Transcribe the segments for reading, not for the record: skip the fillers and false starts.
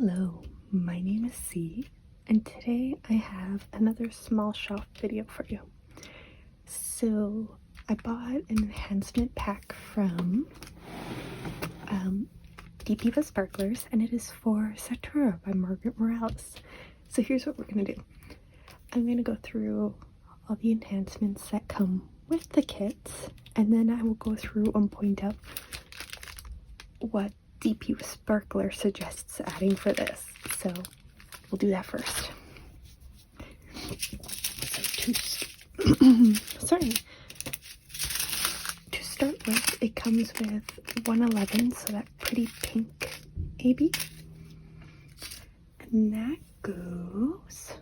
Hello, my name is C, and today I have another small shop video for you. So I bought an enhancement pack from dpwithsparklers, and it is for Satura by Margaret Morales. So here's what we're going to do. I'm going to go through all the enhancements that come with the kits, and then I will go through and point out what DP with Sparkler suggests adding for this. So we'll do that first. So to start with, it comes with 111, so that pretty pink AB. And that goes...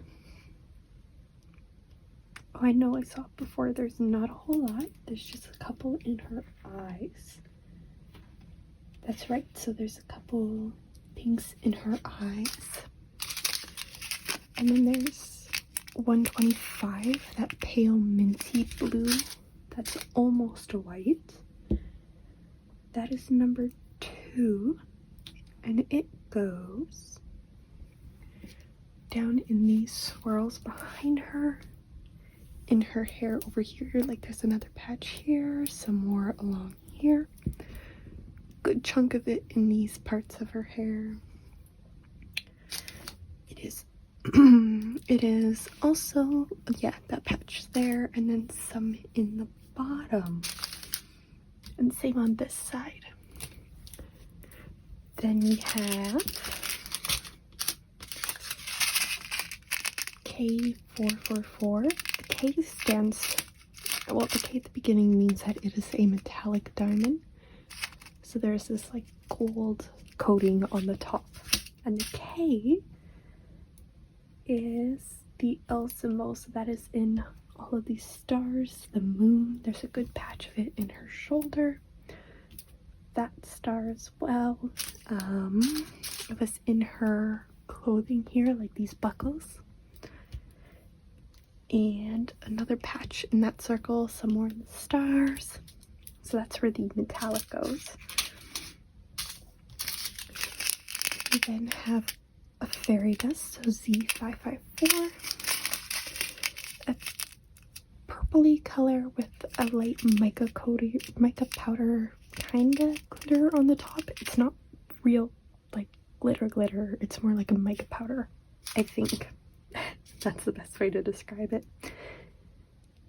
Oh, I know I saw it before. There's not a whole lot. There's just a couple in her eyes. That's right, so there's a couple pinks in her eyes. And then there's 125, that pale minty blue. That's almost white. That is number 2. And it goes down in these swirls behind her. In her hair over here, like there's another patch here, some more along here. Good chunk of it in these parts of her hair. It is also, yeah, that patch there, and then some in the bottom, and same on this side. Then we have K444. The K stands, well, the K at the beginning means that it is a metallic diamond. So there's this like gold coating on the top, and the K is the L symbol, so that is in all of these stars. The moon, there's a good patch of it in her shoulder, that star as well. It was in her clothing here, like these buckles, and another patch in that circle, some more in the stars. So that's where the metallic goes. We then have a fairy dust, so Z554. A purpley color with a light mica powder kinda glitter on the top. It's not real like glitter, it's more like a mica powder, I think. That's the best way to describe it.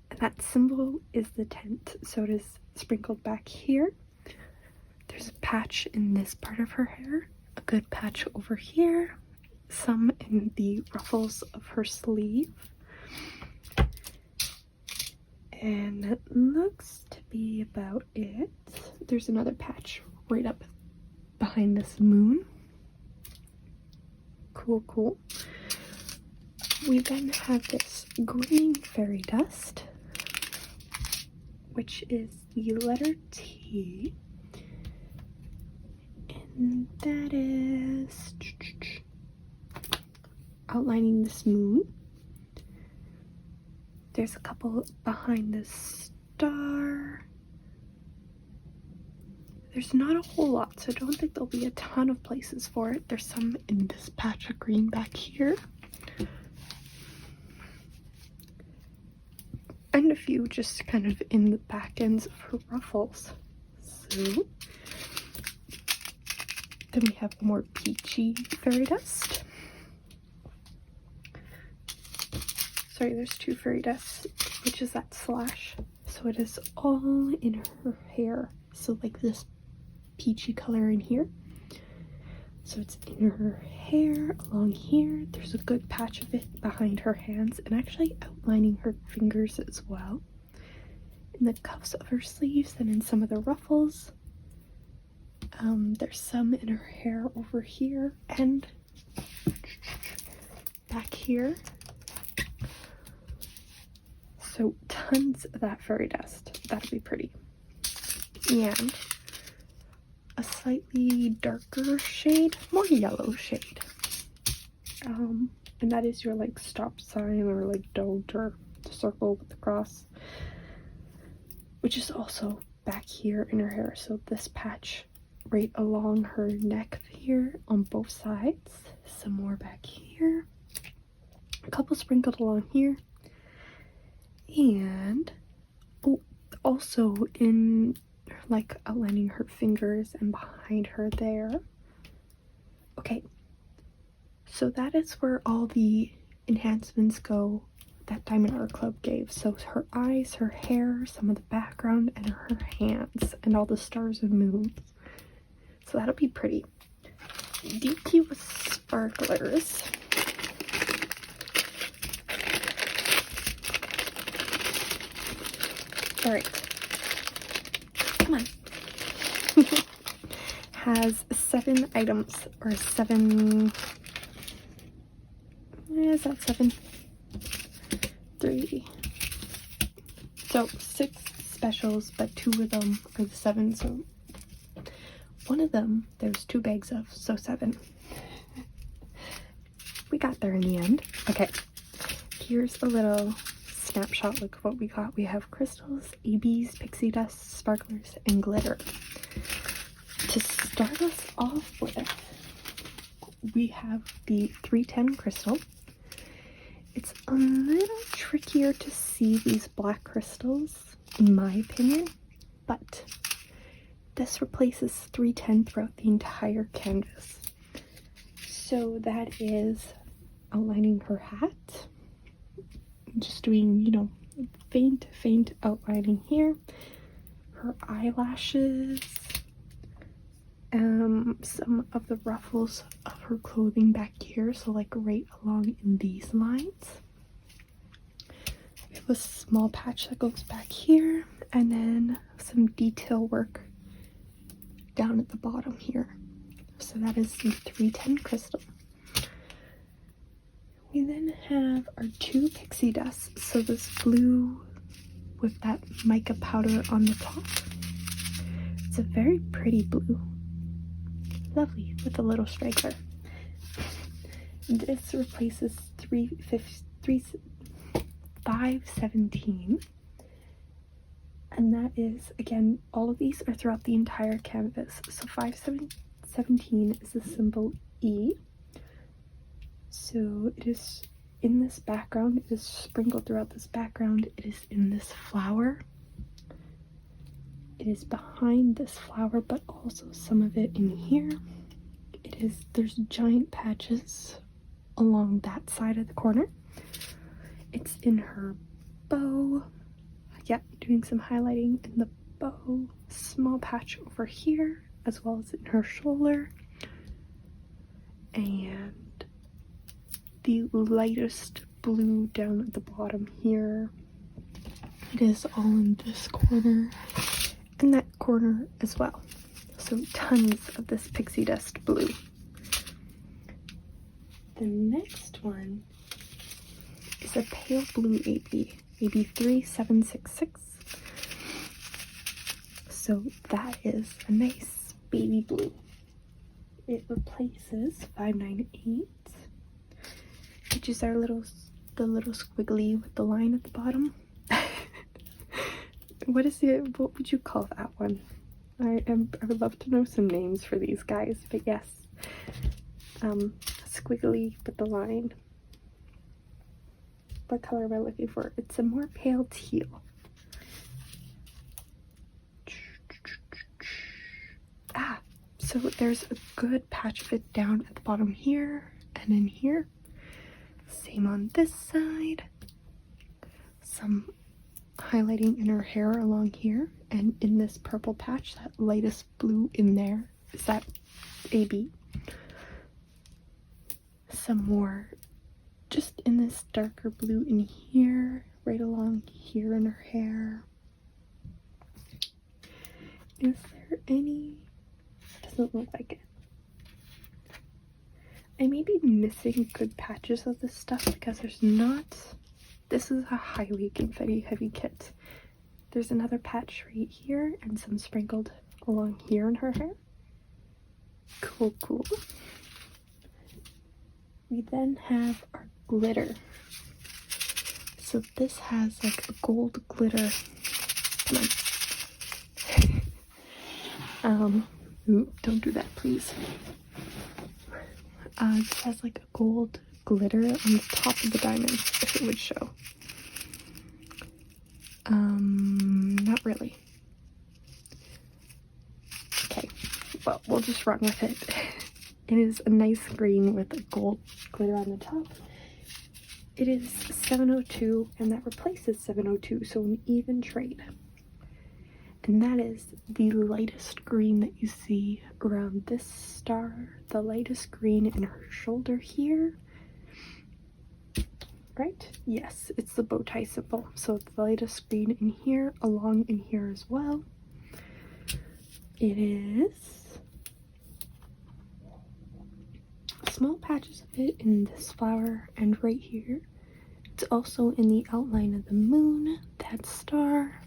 And that symbol is the tent, so it is sprinkled back here. There's a patch in this part of her hair, a good patch over here, some in the ruffles of her sleeve, and that looks to be about it. There's another patch right up behind this moon. Cool. We then have this green fairy dust, which is the letter T, and that is outlining this moon. There's a couple behind this star. There's not a whole lot, so I don't think there'll be a ton of places for it. There's some in this patch of green back here, and a few just kind of in the back ends of her ruffles. So then we have more peachy fairy dust. Sorry, there's 2 fairy dusts, which is that slash. So it is all in her hair. So like this peachy color in here. So it's in her hair, along here. There's a good patch of it behind her hands, and actually outlining her fingers as well. In the cuffs of her sleeves and in some of the ruffles. There's some in her hair over here and back here. So tons of that fairy dust. That'll be pretty. And a slightly darker shade, more yellow shade. And that is your like stop sign, or like don't, or the circle with the cross, which is also back here in her hair. So this patch right along her neck here on both sides. Some more back here. A couple sprinkled along here. And also in like outlining her fingers and behind her there. Okay, so that is where all the enhancements go that Diamond Art Club gave. So her eyes, her hair, some of the background, and her hands, and all the stars and moons. So that'll be pretty. DP with sparklers. Alright. Come on. Has 7 items, or 7... Is that 7? 3. So 6 specials, but 2 of them are the 7, so one of them there's 2 bags of, so 7. We got there in the end. Okay, here's a little snapshot look of what we got. We have crystals, ABs, pixie dust, sparklers, and glitter. To start us off with, we have the 310 crystal. It's a little trickier to see these black crystals, in my opinion, but this replaces 310 throughout the entire canvas. So that is outlining her hat, just doing, you know, faint outlining here, her eyelashes, some of the ruffles of her clothing back here, so like right along in these lines. We have a small patch that goes back here, and then some detail work down at the bottom here. So that is the 310 crystal. We then have our 2 pixie dusts, so this blue with that mica powder on the top. It's a very pretty blue. Lovely, with a little striker. This replaces 517, and that is, again, all of these are throughout the entire canvas. So 517 is the symbol E. So it is in this background, it is sprinkled throughout this background, it is in this flower. It is behind this flower, but also some of it in here. There's giant patches along that side of the corner. It's in her bow. Yeah, doing some highlighting in the bow. Small patch over here, as well as in her shoulder. And the lightest blue down at the bottom here. It is all in this corner. In that corner as well. So tons of this pixie dust blue. The next one is a pale blue AB, AB 3766. So that is a nice baby blue. It replaces 598, which is the little squiggly with the line at the bottom. What would you call that one? I would love to know some names for these guys, but yes. Squiggly with the line. What color am I looking for? It's a more pale teal. So there's a good patch of it down at the bottom here and in here. Same on this side. Some highlighting in her hair along here, and in this purple patch, that lightest blue in there is that AB. Some more just in this darker blue in here, right along here in her hair. Is there any? Doesn't look like it. I may be missing good patches of this stuff because there's not. This is a highly confetti heavy kit. There's another patch right here and some sprinkled along here in her hair. Cool. We then have our glitter. So this has like a gold glitter. Come on. Ooh, don't do that, please. It has like a gold glitter on the top of the diamonds, if it would show. Not really. Okay, well, we'll just run with it. It is a nice green with a gold glitter on the top. It is 702, and that replaces 702, so an even trade. And that is the lightest green that you see around this star, the lightest green in her shoulder here. Right? Yes, it's the bow tie symbol. So the lightest green in here, along in here as well. It is small patches of it in this flower and right here. It's also in the outline of the moon, that star.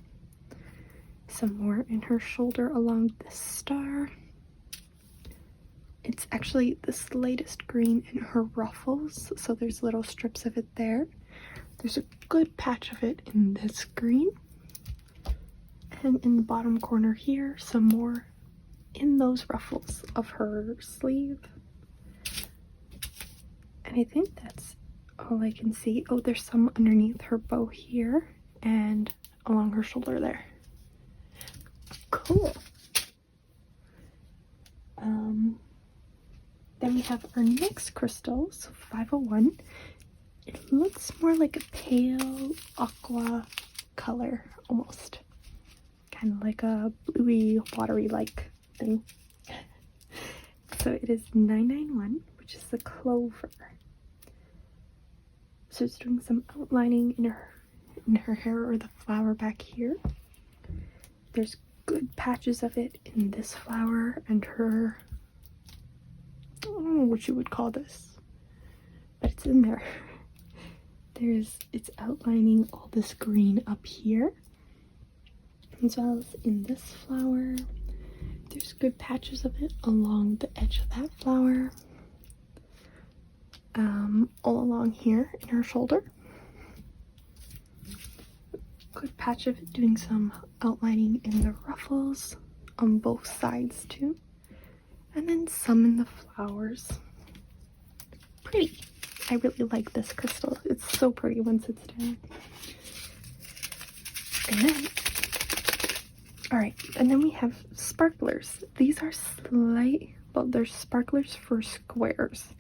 Some more in her shoulder along this star. It's actually this lightest green in her ruffles, so there's little strips of it there. There's a good patch of it in this green. And in the bottom corner here, some more in those ruffles of her sleeve. And I think that's all I can see. Oh, there's some underneath her bow here and along her shoulder there. Cool. Then we have our next crystal, so 501. It looks more like a pale aqua color, almost. Kind of like a bluey, watery-like thing. So it is 991, which is the clover. So it's doing some outlining in her hair or the flower back here. There's good patches of it in this flower and her, I don't know what you would call this, but it's in there. It's outlining all this green up here, as well as in this flower. There's good patches of it along the edge of that flower, all along here in her shoulder. Good patch of it doing some outlining in the ruffles on both sides too, and then some in the flowers. Pretty. I really like this crystal. It's so pretty once it's down. And then, alright, and then we have sparklers. These are they're sparklers for squares.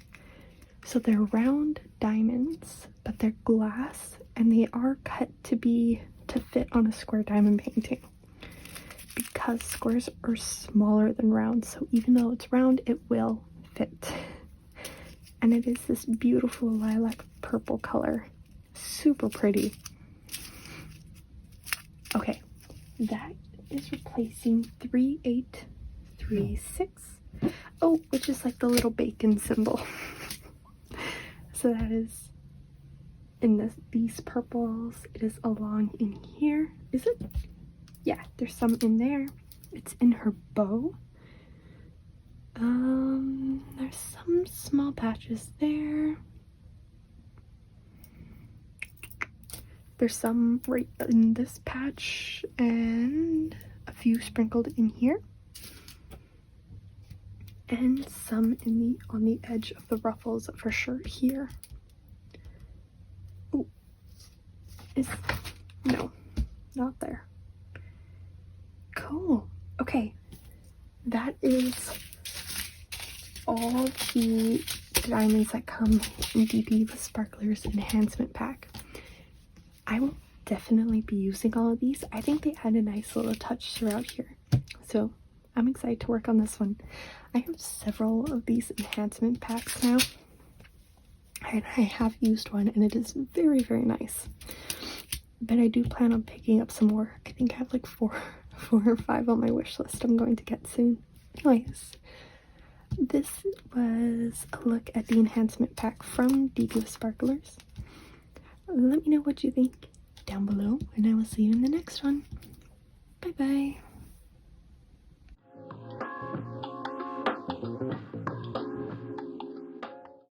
So they're round diamonds, but they're glass, and they are cut to fit on a square diamond painting. Because squares are smaller than round, so even though it's round, it will fit. And it is this beautiful lilac purple color. Super pretty. Okay, that is replacing 3836. Oh, which is like the little bacon symbol. So that is in these purples. It is along in here. Is it? Yeah, there's some in there. It's in her bow. There's some small patches there. There's some right in this patch and a few sprinkled in here. And some on the edge of the ruffles of her shirt here. Oh, no, not there. Cool. Okay, that is all the diamonds that come in dpwithsparklers Enhancement Pack. I will definitely be using all of these. I think they add a nice little touch throughout here. So I'm excited to work on this one. I have several of these enhancement packs now. And I have used one and it is very, very nice. But I do plan on picking up some more. I think I have like four or five on my wish list I'm going to get soon. Anyways, this was a look at the enhancement pack from dpwithsparklers. Let me know what you think down below, and I will see you in the next one. Bye bye.